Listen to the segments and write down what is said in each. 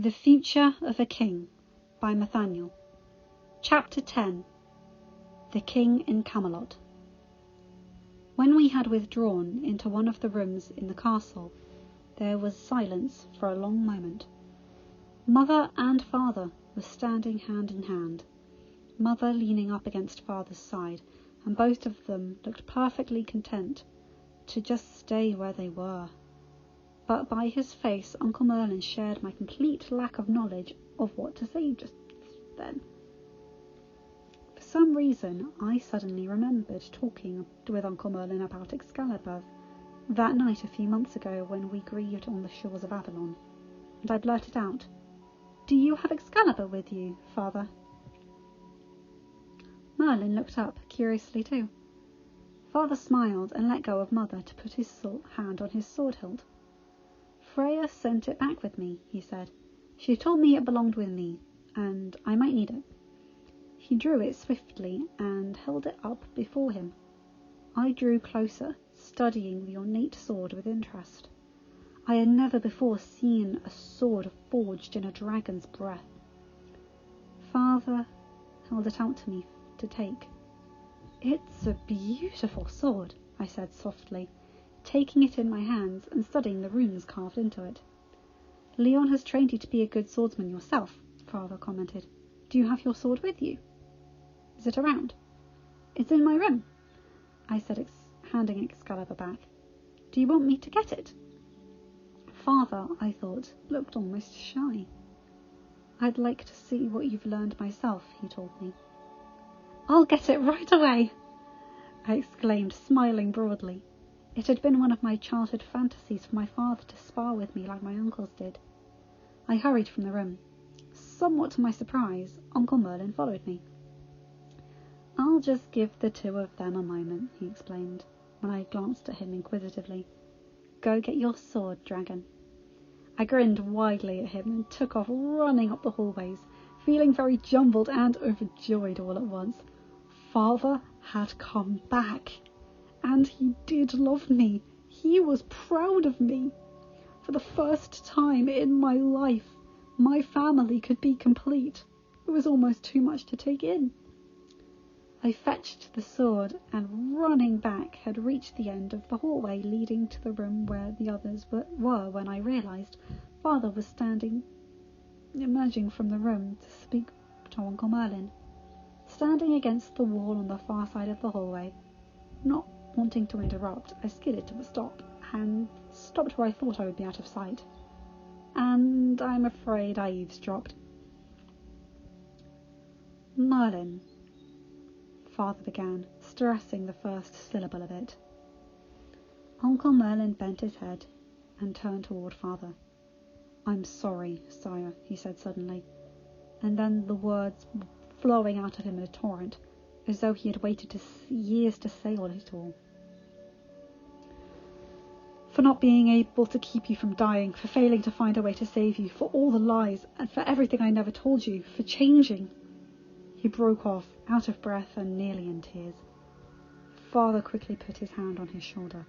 The Future of a King by Maltheniel. Chapter 10. The King in Camelot. When we had withdrawn into one of the rooms in the castle, there was silence for a long moment. Mother and father were standing hand in hand, mother leaning up against father's side, and both of them looked perfectly content to just stay where they were. But by his face, Uncle Merlin shared my complete lack of knowledge of what to say just then. For some reason, I suddenly remembered talking with Uncle Merlin about Excalibur that night a few months ago when we grieved on the shores of Avalon, and I blurted out, "Do you have Excalibur with you, father?" Merlin looked up curiously too. Father smiled and let go of mother to put his hand on his sword hilt. "Freya sent it back with me," he said. "She told me it belonged with me, and I might need it." He drew it swiftly and held it up before him. I drew closer, studying the ornate sword with interest. I had never before seen a sword forged in a dragon's breath. Father held it out to me to take. "It's a beautiful sword," I said softly, taking it in my hands and studying the runes carved into it. "Leon has trained you to be a good swordsman yourself," father commented. "Do you have your sword with you? Is it around?" "It's in my room," I said, handing Excalibur back. "Do you want me to get it?" Father, I thought, looked almost shy. "I'd like to see what you've learned myself," he told me. "I'll get it right away," I exclaimed, smiling broadly. It had been one of my childhood fantasies for my father to spar with me like my uncles did. I hurried from the room. Somewhat to my surprise, Uncle Merlin followed me. "I'll just give the two of them a moment," he explained, when I glanced at him inquisitively. "Go get your sword, dragon." I grinned widely at him and took off running up the hallways, feeling very jumbled and overjoyed all at once. Father had come back. And he did love me. He was proud of me. For the first time in my life, my family could be complete. It was almost too much to take in. I fetched the sword and, running back, had reached the end of the hallway leading to the room where the others were when I realised father was emerging from the room to speak to Uncle Merlin. Standing against the wall on the far side of the hallway, not wanting to interrupt, I skidded to a stop, and stopped where I thought I would be out of sight. And I'm afraid I eavesdropped. "Merlin," father began, stressing the first syllable of it. Uncle Merlin bent his head and turned toward father. "I'm sorry, sire," he said suddenly, and then the words flowing out of him in a torrent, as though he had waited years to say it all. "For not being able to keep you from dying, for failing to find a way to save you, for all the lies, and for everything I never told you, for changing." He broke off, out of breath and nearly in tears. Father quickly put his hand on his shoulder.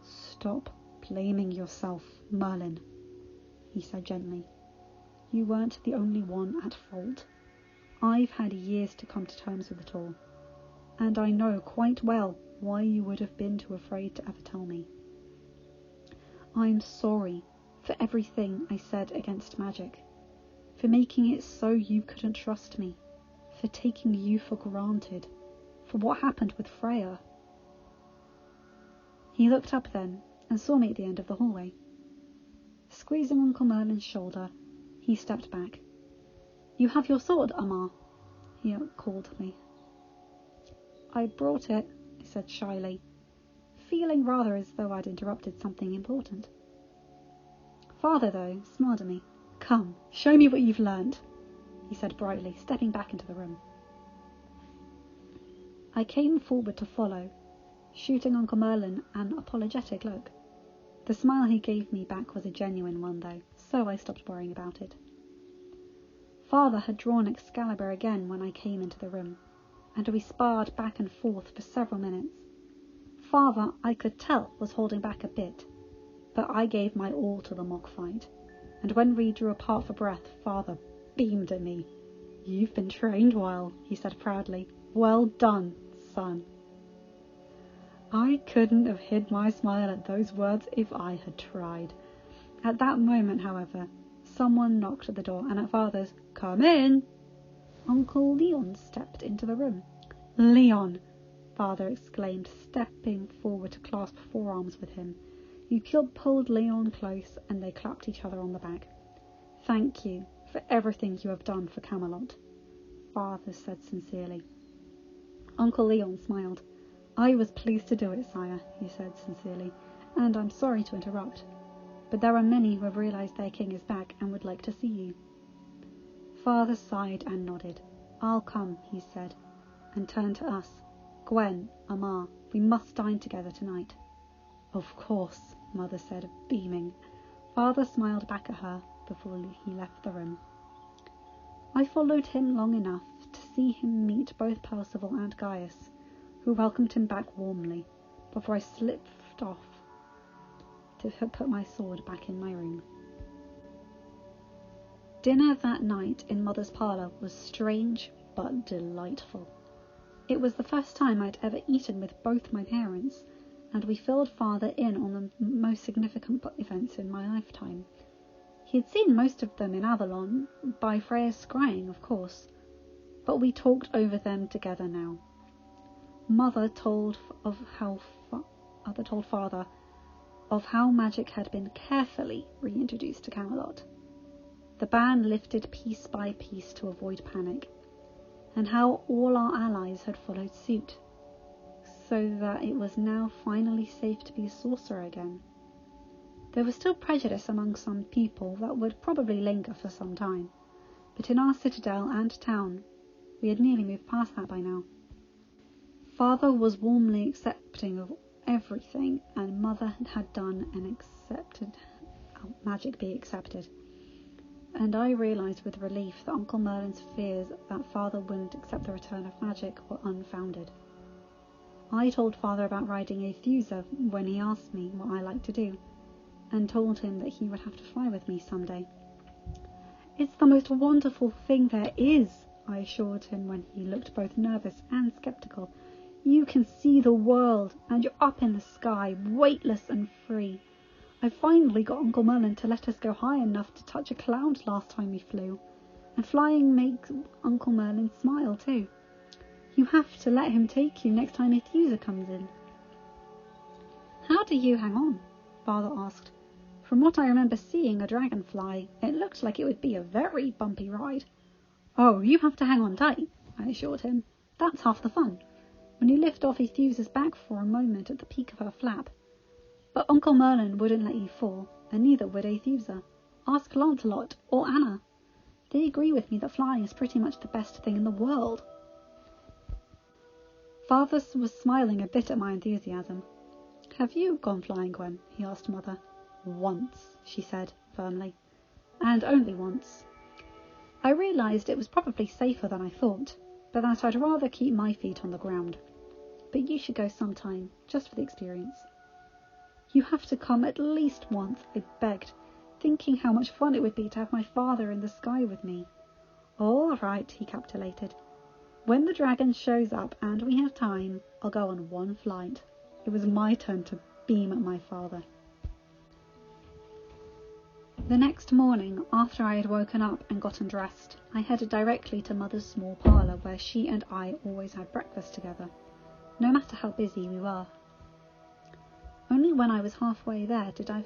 "Stop blaming yourself, Merlin," he said gently. "You weren't the only one at fault. I've had years to come to terms with it all, and I know quite well why you would have been too afraid to ever tell me. I'm sorry for everything I said against magic, for making it so you couldn't trust me, for taking you for granted, for what happened with Freya." He looked up then and saw me at the end of the hallway. Squeezing Uncle Merlin's shoulder, he stepped back. "You have your sword, Amar," he called me. "I brought it," I said shyly, feeling rather as though I'd interrupted something important. Father, though, smiled at me. "Come, show me what you've learned," he said brightly, stepping back into the room. I came forward to follow, shooting Uncle Merlin an apologetic look. The smile he gave me back was a genuine one, though, so I stopped worrying about it. Father had drawn Excalibur again when I came into the room, and we sparred back and forth for several minutes. Father, I could tell, was holding back a bit, but I gave my all to the mock fight, and when we drew apart for breath, Father beamed at me. "You've been trained well," he said proudly. "Well done, son." I couldn't have hid my smile at those words if I had tried. At that moment, however, someone knocked at the door, and at Father's "Come in," Uncle Leon stepped into the room. "Leon," Father exclaimed, stepping forward to clasp forearms with him. You pulled Leon close, and they clapped each other on the back. "Thank you for everything you have done for Camelot," Father said sincerely. Uncle Leon smiled. "I was pleased to do it, sire," he said sincerely, "and I'm sorry to interrupt, but there are many who have realized their king is back and would like to see you." Father sighed and nodded. "I'll come," he said, and turned to us. "Gwen, Amar, we must dine together tonight." "Of course," Mother said, beaming. Father smiled back at her before he left the room. I followed him long enough to see him meet both Percival and Gaius, who welcomed him back warmly, before I slipped off to put my sword back in my room. Dinner that night in Mother's parlour was strange but delightful. It was the first time I'd ever eaten with both my parents, and we filled Father in on the most significant events in my lifetime. He had seen most of them in Avalon, by Freya's scrying, of course, but we talked over them together now. Mother told Father of how magic had been carefully reintroduced to Camelot. The ban lifted piece by piece to avoid panic, and how all our allies had followed suit, so that it was now finally safe to be a sorcerer again. There was still prejudice among some people that would probably linger for some time, but in our citadel and town we had nearly moved past that by now. Father was warmly accepting of everything, and Mother had done and accepted magic be accepted. And I realised with relief that Uncle Merlin's fears that Father wouldn't accept the return of magic were unfounded. I told Father about riding a Thusa when he asked me what I liked to do, and told him that he would have to fly with me someday. "It's the most wonderful thing there is," I assured him when he looked both nervous and sceptical. "You can see the world, and you're up in the sky, weightless and free. I finally got Uncle Merlin to let us go high enough to touch a cloud last time we flew, and flying makes Uncle Merlin smile too. You have to let him take you next time a Thusa comes in." "How do you hang on?" Father asked. "From what I remember seeing a dragon fly, it looked like it would be a very bumpy ride." "Oh, you have to hang on tight," I assured him. "That's half the fun, when you lift off a Thusa's back for a moment at the peak of her flap. But Uncle Merlin wouldn't let you fall, and neither would a Thusa. Ask Lancelot or Anna. They agree with me that flying is pretty much the best thing in the world." Father was smiling a bit at my enthusiasm. "Have you gone flying, Gwen?" he asked Mother. "Once," she said firmly, "and only once. I realised it was probably safer than I thought, but that I'd rather keep my feet on the ground. But you should go sometime, just for the experience." "You have to come at least once," I begged, thinking how much fun it would be to have my father in the sky with me. "All right," he capitulated. "When the dragon shows up and we have time, I'll go on one flight." It was my turn to beam at my father. The next morning, after I had woken up and gotten dressed, I headed directly to Mother's small parlour, where she and I always had breakfast together, no matter how busy we were. Only when I was halfway there did I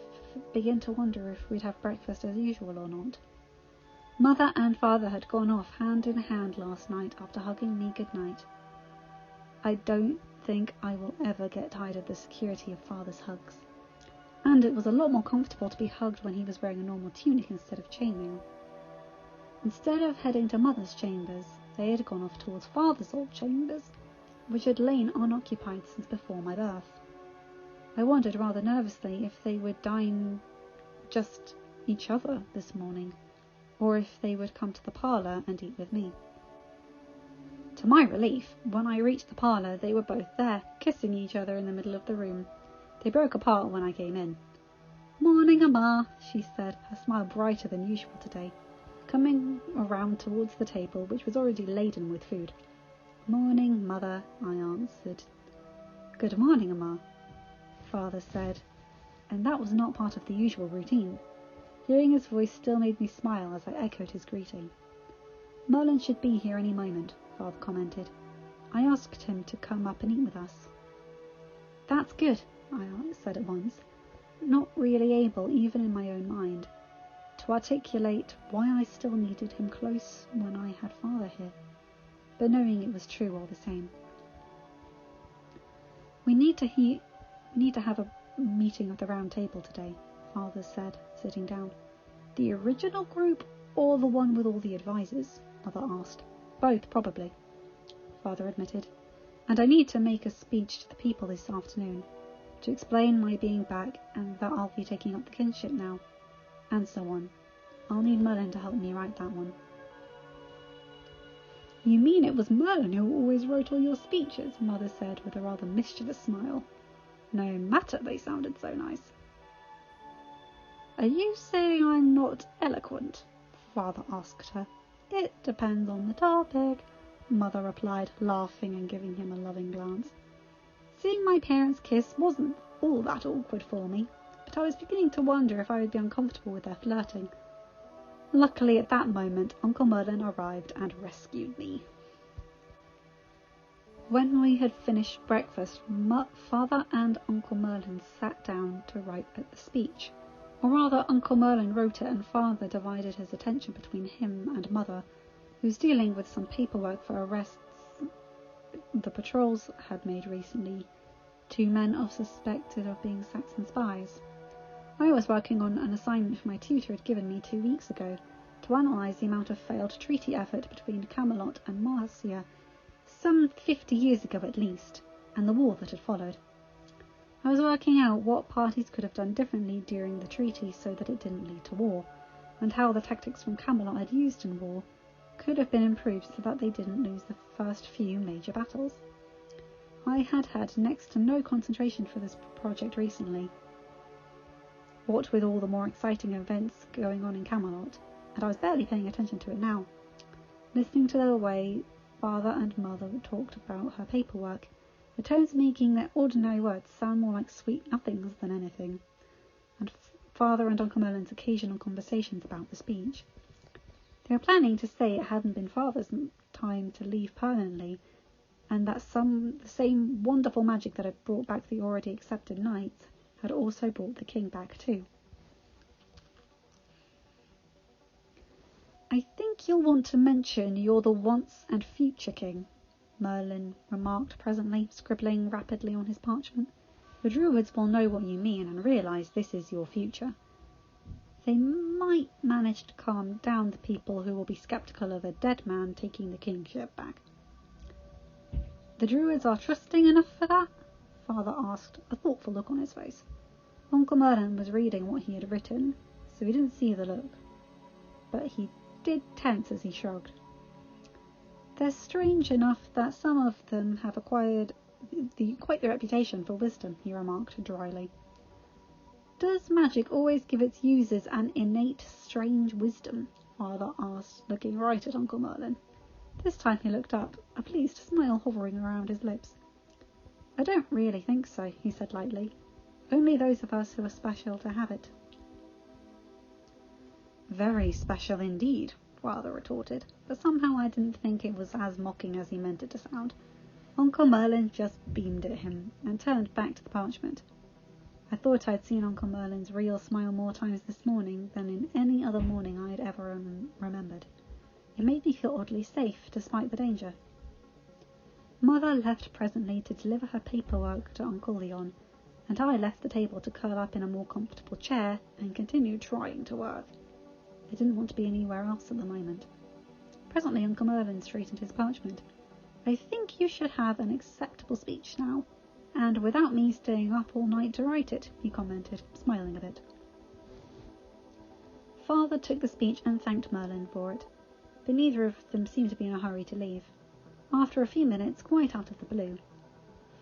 begin to wonder if we'd have breakfast as usual or not. Mother and Father had gone off hand in hand last night after hugging me goodnight. I don't think I will ever get tired of the security of Father's hugs. And it was a lot more comfortable to be hugged when he was wearing a normal tunic instead of chainmail. Instead of heading to Mother's chambers, they had gone off towards Father's old chambers, which had lain unoccupied since before my birth. I wondered rather nervously if they would dine just each other this morning, or if they would come to the parlour and eat with me. To my relief, when I reached the parlour, they were both there, kissing each other in the middle of the room. They broke apart when I came in. "Morning, Amma," she said, her smile brighter than usual today, coming around towards the table, which was already laden with food. "Morning, Mother," I answered. "Good morning, Amma," Father said, and that was not part of the usual routine. Hearing his voice still made me smile as I echoed his greeting. "Merlin should be here any moment," Father commented. "I asked him to come up and eat with us." "That's good," I said at once, not really able, even in my own mind, to articulate why I still needed him close when I had Father here, but knowing it was true all the same. We need to have a meeting of the round table today," Father said, sitting down. "The original group or the one with all the advisors?" Mother asked. "Both, probably," Father admitted. "And I need to make a speech to the people this afternoon, to explain my being back and that I'll be taking up the kinship now, and so on. I'll need Merlin to help me write that one." "You mean it was Merlin who always wrote all your speeches?" Mother said with a rather mischievous smile. No matter they sounded so nice. "Are you saying I'm not eloquent?" Father asked her. "It depends on the topic," Mother replied, laughing and giving him a loving glance. "Seeing my parents kiss wasn't all that awkward for me, but I was beginning to wonder if I would be uncomfortable with their flirting. Luckily at that moment Uncle Merlin arrived and rescued me." When we had finished breakfast, Father and Uncle Merlin sat down to write the speech. Or rather, Uncle Merlin wrote it and Father divided his attention between him and Mother, who was dealing with some paperwork for arrests the patrols had made recently, 2 men suspected of being Saxon spies. I was working on an assignment my tutor had given me 2 weeks ago to analyse the amount of failed treaty effort between Camelot and Marcia, some 50 years ago at least, and the war that had followed. I was working out what parties could have done differently during the treaty so that it didn't lead to war, and how the tactics from Camelot had used in war could have been improved so that they didn't lose the first few major battles. I had had next to no concentration for this project recently, what with all the more exciting events going on in Camelot, and I was barely paying attention to it now. Listening to the way Father and Mother talked about her paperwork, the tones making their ordinary words sound more like sweet nothings than anything, and Father and Uncle Merlin's occasional conversations about the speech. They were planning to say it hadn't been Father's time to leave permanently, and that the same wonderful magic that had brought back the already accepted knights had also brought the king back too. "I think you'll want to mention you're the once and future king," Merlin remarked presently, scribbling rapidly on his parchment. "The druids will know what you mean and realise this is your future. They might manage to calm down the people who will be sceptical of a dead man taking the kingship back." "The druids are trusting enough for that?" Father asked, a thoughtful look on his face. Uncle Merlin was reading what he had written, so he didn't see the look, but he did tense as he shrugged. "They're strange enough that some of them have acquired quite the reputation for wisdom," he remarked dryly. "Does magic always give its users an innate strange wisdom?" Father asked, looking right at Uncle Merlin. This time he looked up, a pleased smile hovering around his lips. "I don't really think so," he said lightly. "Only those of us who are special to have it." "Very special indeed," Father retorted, but somehow I didn't think it was as mocking as he meant it to sound. Uncle Merlin just beamed at him and turned back to the parchment. I thought I'd seen Uncle Merlin's real smile more times this morning than in any other morning I had ever remembered. It made me feel oddly safe, despite the danger. Mother left presently to deliver her paperwork to Uncle Leon, and I left the table to curl up in a more comfortable chair and continue trying to work. I didn't want to be anywhere else at the moment. Presently Uncle Merlin straightened his parchment. "I think you should have an acceptable speech now, and without me staying up all night to write it," he commented, smiling a bit. Father took the speech and thanked Merlin for it, but neither of them seemed to be in a hurry to leave. After a few minutes, quite out of the blue,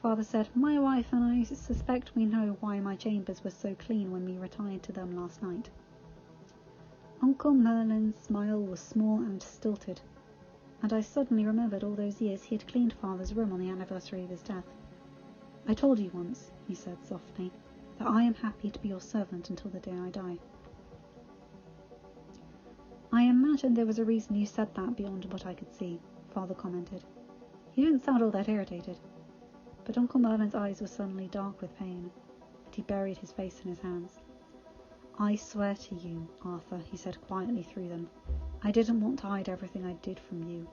Father said, "My wife and I suspect we know why my chambers were so clean when we retired to them last night." Uncle Merlin's smile was small and stilted, and I suddenly remembered all those years he had cleaned Father's room on the anniversary of his death. "I told you once," he said softly, "that I am happy to be your servant until the day I die." "I imagine there was a reason you said that beyond what I could see," Father commented. He didn't sound all that irritated, but Uncle Merlin's eyes were suddenly dark with pain, and he buried his face in his hands. "I swear to you, Arthur," he said quietly through them, "I didn't want to hide everything I did from you,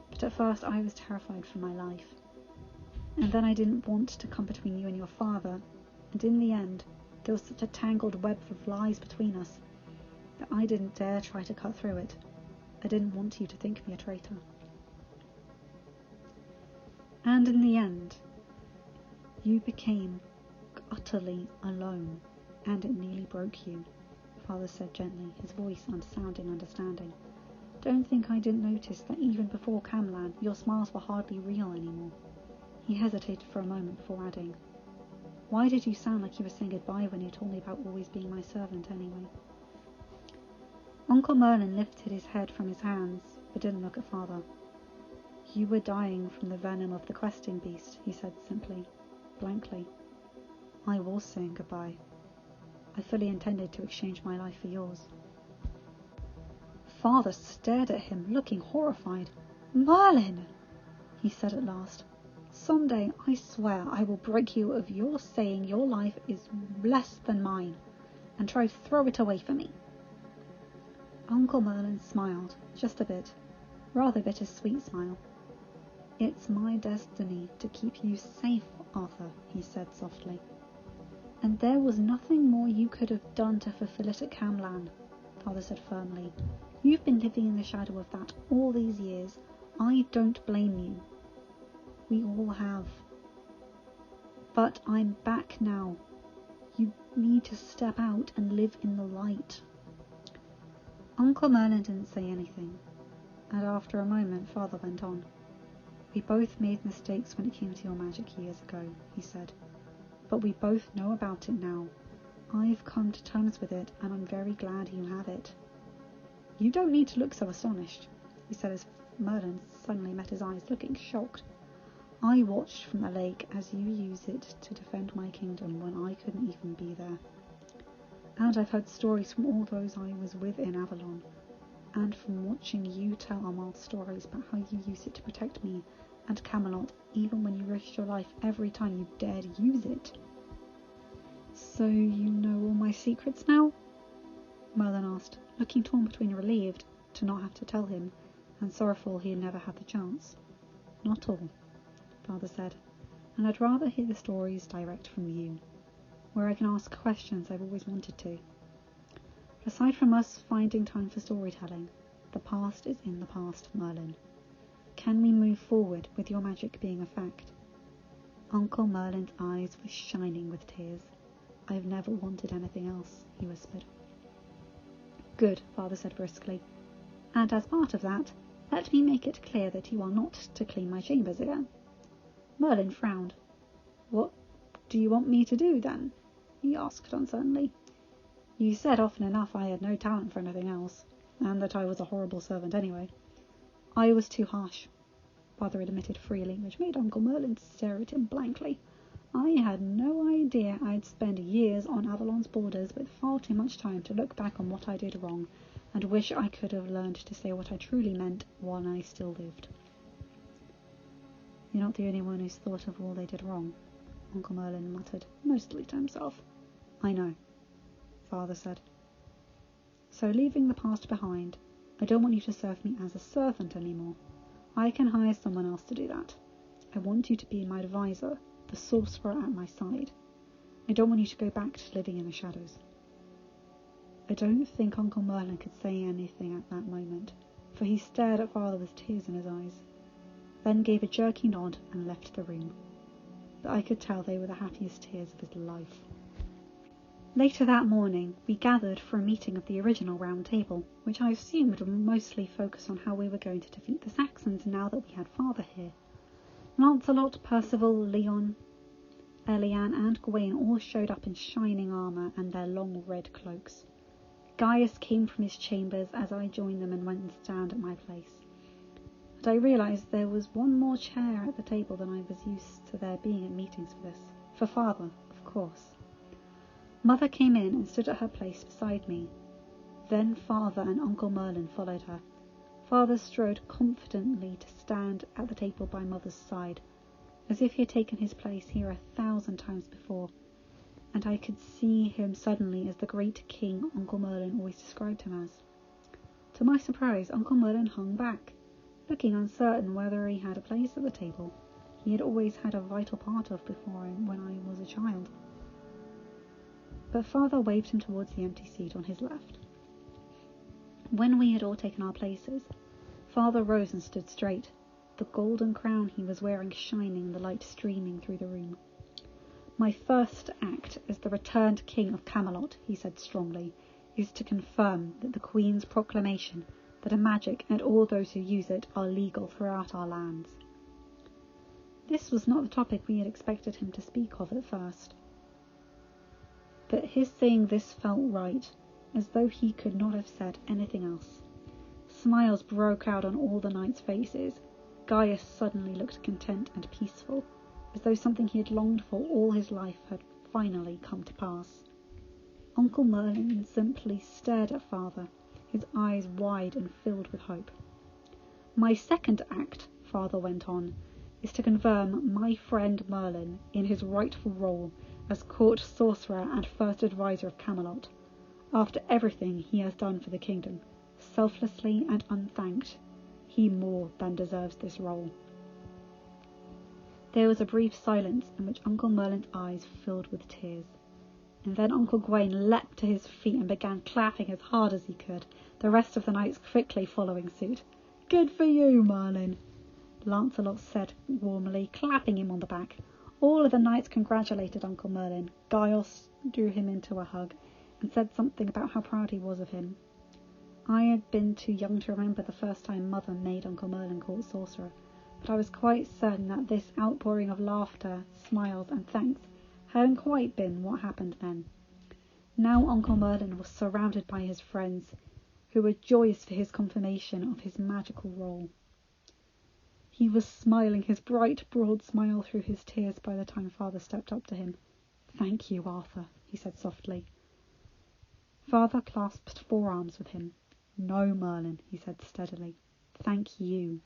but at first I was terrified for my life. And then I didn't want to come between you and your father, and in the end there was such a tangled web of lies between us that I didn't dare try to cut through it. I didn't want you to think me a traitor. And in the end, you became utterly alone, and it nearly broke you," Father said gently, his voice sounding understanding. "Don't think I didn't notice that even before Camlan, your smiles were hardly real anymore." He hesitated for a moment before adding, "Why did you sound like you were saying goodbye when you told me about always being my servant anyway?" Uncle Merlin lifted his head from his hands, but didn't look at Father. "You were dying from the venom of the questing beast," he said simply, blankly. "I was saying goodbye. I fully intended to exchange my life for yours." Father stared at him, looking horrified. "Merlin!" he said at last. "Someday, I swear, I will break you of your saying your life is less than mine, and try to throw it away for me." Uncle Merlin smiled, just a bit, rather bittersweet smile. "It's my destiny to keep you safe, Arthur," he said softly. "And there was nothing more you could have done to fulfill it at Camlan," Father said firmly. "You've been living in the shadow of that all these years. I don't blame you. We all have. But I'm back now. You need to step out and live in the light." Uncle Merlin didn't say anything, and after a moment Father went on. "We both made mistakes when it came to your magic years ago," he said, "but we both know about it now. I've come to terms with it, and I'm very glad you have it." "You don't need to look so astonished," he said as Merlin suddenly met his eyes, looking shocked. "I watched from the lake as you used it to defend my kingdom when I couldn't even be there. And I've heard stories from all those I was with in Avalon, and from watching you tell Amal stories about how you used it to protect me and Camelot, even when you risked your life every time you dared use it." "So you know all my secrets now?" Merlin asked, looking torn between relieved to not have to tell him and sorrowful he had never had the chance. "Not all," Father said, "and I'd rather hear the stories direct from you, where I can ask questions I've always wanted to. Aside from us finding time for storytelling, the past is in the past, Merlin. Can we move forward with your magic being a fact?" Uncle Merlin's eyes were shining with tears. "I've never wanted anything else," he whispered. "Good," Father said briskly. "And as part of that, let me make it clear that you are not to clean my chambers again." Merlin frowned. "What do you want me to do, then?" he asked uncertainly. "You said often enough I had no talent for anything else, and that I was a horrible servant anyway." "I was too harsh," Father admitted freely, which made Uncle Merlin stare at him blankly. "I had no idea I'd spend years on Avalon's borders with far too much time to look back on what I did wrong, and wish I could have learned to say what I truly meant while I still lived." "You're not the only one who's thought of all they did wrong," Uncle Merlin muttered, mostly to himself. "I know," Father said. "So leaving the past behind, I don't want you to serve me as a servant anymore. I can hire someone else to do that. I want you to be my advisor, the sorcerer at my side. I don't want you to go back to living in the shadows." I don't think Uncle Merlin could say anything at that moment, for he stared at Father with tears in his eyes, then gave a jerky nod and left the room. But I could tell they were the happiest tears of his life. Later that morning, we gathered for a meeting of the original Round Table, which I assumed would mostly focus on how we were going to defeat the Saxons now that we had Father here. Lancelot, Percival, Leon, Eliane and Gawain all showed up in shining armour and their long red cloaks. Gaius came from his chambers as I joined them and went and stand at my place. And I realised there was one more chair at the table than I was used to there being at meetings for this. For Father, of course. Mother came in and stood at her place beside me. Then Father and Uncle Merlin followed her. Father strode confidently to stand at the table by Mother's side, as if he had taken his place here 1,000 times before, and I could see him suddenly as the great king Uncle Merlin always described him as. To my surprise, Uncle Merlin hung back, looking uncertain whether he had a place at the table he had always had a vital part of before when I was a child. But Father waved him towards the empty seat on his left. When we had all taken our places, Father rose and stood straight, the golden crown he was wearing shining and the light streaming through the room. My first act as the returned king of Camelot, he said strongly, is to confirm that the Queen's proclamation that a magic and all those who use it are legal throughout our lands. This was not the topic we had expected him to speak of at first, but his saying this felt right, as though he could not have said anything else. Smiles broke out on all the knights' faces. Gaius suddenly looked content and peaceful, as though something he had longed for all his life had finally come to pass. Uncle Merlin simply stared at Father, his eyes wide and filled with hope. My second act, Father went on, is to confirm my friend Merlin in his rightful role as court sorcerer and first advisor of Camelot. After everything he has done for the kingdom, selflessly and unthanked, he more than deserves this role. There was a brief silence in which Uncle Merlin's eyes filled with tears, and then Uncle Gawain leapt to his feet and began clapping as hard as he could, the rest of the knights quickly following suit. "Good for you, Merlin," Lancelot said warmly, clapping him on the back. All of the knights congratulated Uncle Merlin. Gaius drew him into a hug and said something about how proud he was of him. I had been too young to remember the first time Mother made Uncle Merlin court sorcerer, but I was quite certain that this outpouring of laughter, smiles and thanks hadn't quite been what happened then. Now Uncle Merlin was surrounded by his friends, who were joyous for his confirmation of his magical role. He was smiling his bright, broad smile through his tears by the time Father stepped up to him. "Thank you, Arthur," he said softly. Father clasped forearms with him. "No, Merlin," he said steadily. "Thank you.